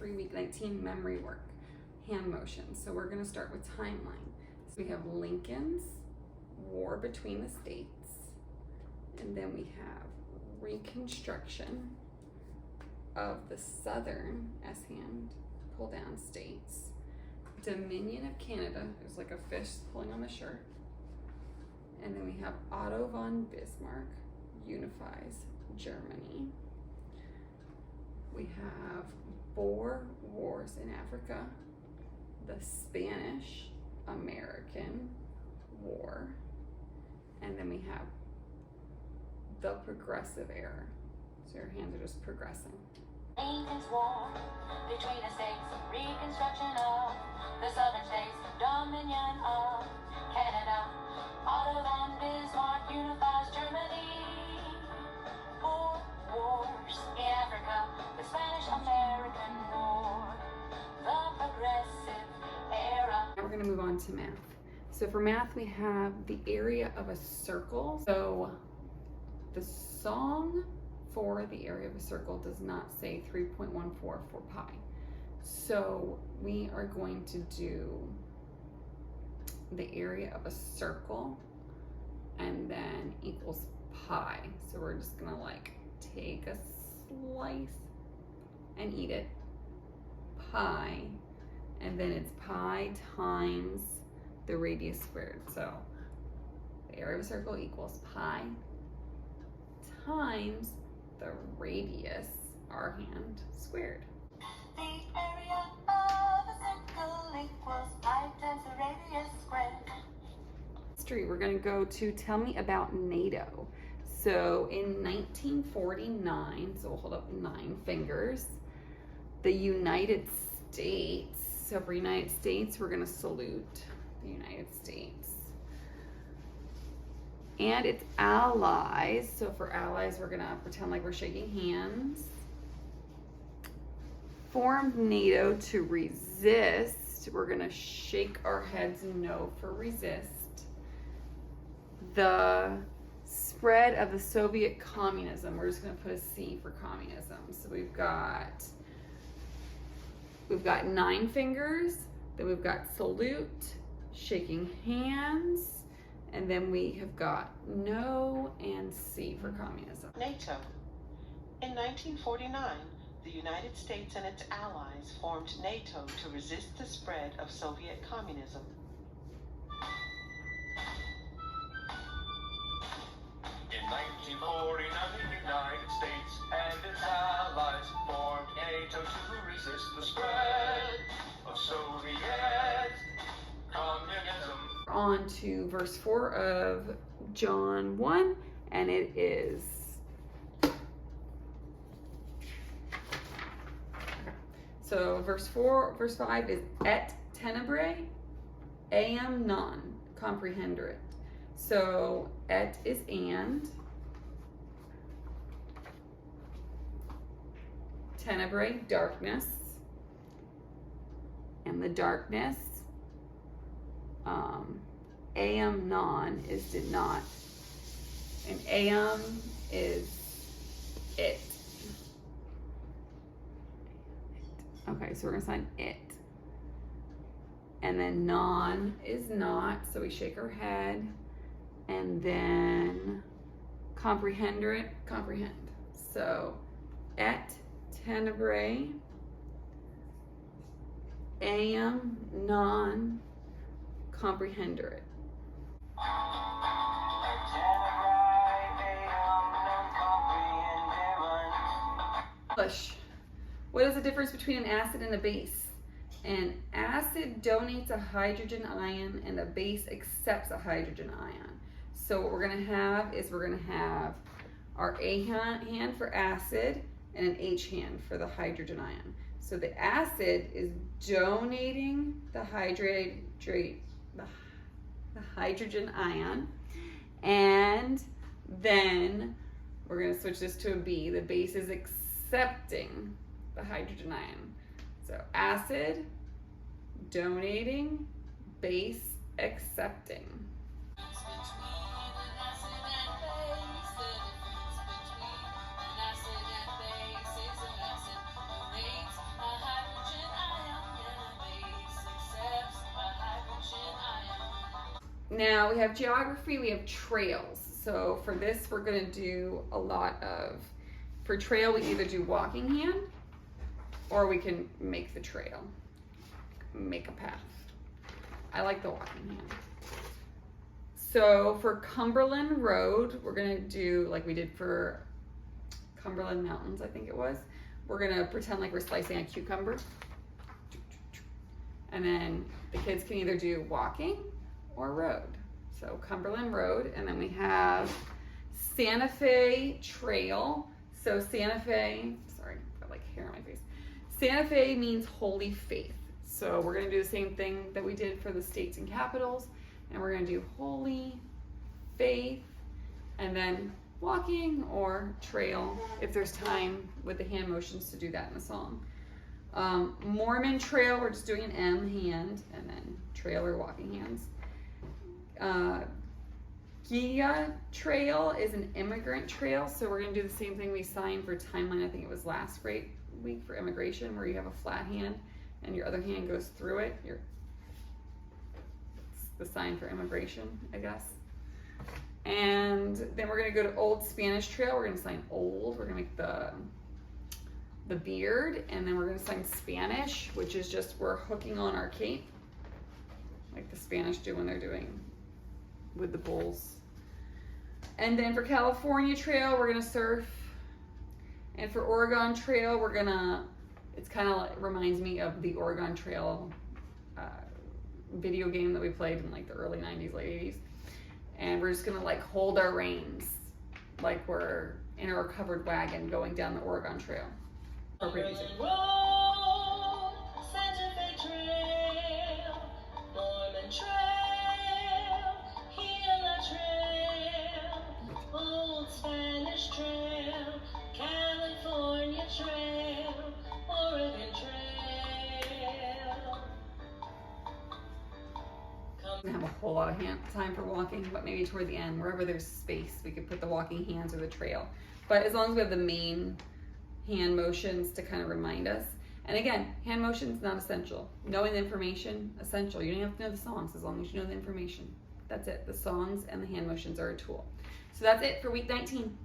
3 week 19 memory work, hand motions. So we're gonna start with timeline. So we have Lincoln's war between the states, and then we have reconstruction of the southern S-hand pull down states, Dominion of Canada, there's like a fish pulling on the shirt, and then we have Otto von Bismarck unifies Germany. We have Boer Wars in Africa, the Spanish-American War, and then we have the Progressive Era. So your hands are just progressing. Lincoln's War between the states, reconstruction of the southern states, Dominion of Canada, Otto von Bismarck unifies Germany. Boer Wars in Africa, the Spanish-American War, the Progressive Era. Now we're going to move on to math. So for math, we have the area of a circle. So the song for the area of a circle does not say 3.14 for pi. So we are going to do the area of a circle and then equals pi. So we're just gonna like take a slice and eat it, pi, and then it's pi times the radius squared. So the area of a circle equals pi times the radius, our hand, squared. The area of a circle equals pi times the radius squared. History, we're going to go to tell me about NATO. So in 1949, so we'll hold up 9 fingers, the United States, so for United States, we're going to salute the United States. And its allies, so for allies, we're gonna pretend like we're shaking hands, formed NATO to resist, we're gonna shake our heads no for resist, the spread of the Soviet communism, we're just gonna put a C for communism. So we've got 9 fingers, then we've got salute, shaking hands, and then we have got no and C for communism. NATO. In 1949, the United States and its allies formed NATO to resist the spread of Soviet communism. In 1949, the United States and its allies formed NATO to resist the spread of Soviet communism. On to verse 4 of John 1, and it is so verse 5 is et tenebrae eam non comprehenderit. So et is and, tenebrae darkness, and the darkness, eam non is did not, and eam is it. Okay, so we're gonna sign it. And then non is not, so we shake our head. And then comprehenderit, comprehend. So et tenebrae eam non comprehenderit. English. What is the difference between an acid and a base? An acid donates a hydrogen ion and a base accepts a hydrogen ion. So what we're going to have is we're going to have our A hand for acid and an H hand for the hydrogen ion. So the acid is donating the hydrogen ion, and then we're going to switch this to a B. The base is accepting the hydrogen ion. So acid donating, base accepting. Now we have geography, we have trails. So for this, we're gonna do a lot of, for trail, we either do walking hand or we can make the trail, make a path. I like the walking hand. So for Cumberland Road, we're gonna do like we did for Cumberland Mountains, I think it was. We're gonna pretend like we're slicing a cucumber. And then the kids can either do walking or road. So Cumberland Road, and then we have Santa Fe Trail. So Santa Fe, sorry, I've got like hair on my face. Santa Fe means holy faith. So we're gonna do the same thing that we did for the states and capitals, and we're gonna do holy faith, and then walking or trail if there's time with the hand motions to do that in the song. Mormon Trail, we're just doing an M hand, and then trail or walking hands. Gia Trail is an immigrant trail, so we're gonna do the same thing we signed for timeline. I think it was last week for immigration, where you have a flat hand and your other hand goes through it. It's the sign for immigration, I guess. And then we're gonna go to Old Spanish Trail. We're gonna sign old. We're gonna make the beard, and then we're gonna sign Spanish, which is just we're hooking on our cape, like the Spanish do when they're doing with the bulls. And then for California Trail, we're gonna surf. And for Oregon Trail, we're gonna, it's kind of like, reminds me of the Oregon Trail video game that we played in like the early 90s, late 80s. And we're just gonna like hold our reins like we're in a covered wagon going down the Oregon Trail. Appropriate music. Road, Santa Fe Trail, Mormon Trail, Gila Trail, Old Spanish Trail, California Trail, Oregon Trail. We don't have a whole lot of time for walking, but maybe toward the end, wherever there's space, we could put the walking hands or the trail. But as long as we have the main hand motions to kind of remind us. And again, hand motions not essential. Knowing the information, essential. You don't have to know the songs as long as you know the information. That's it. The songs and the hand motions are a tool. So that's it for week 19.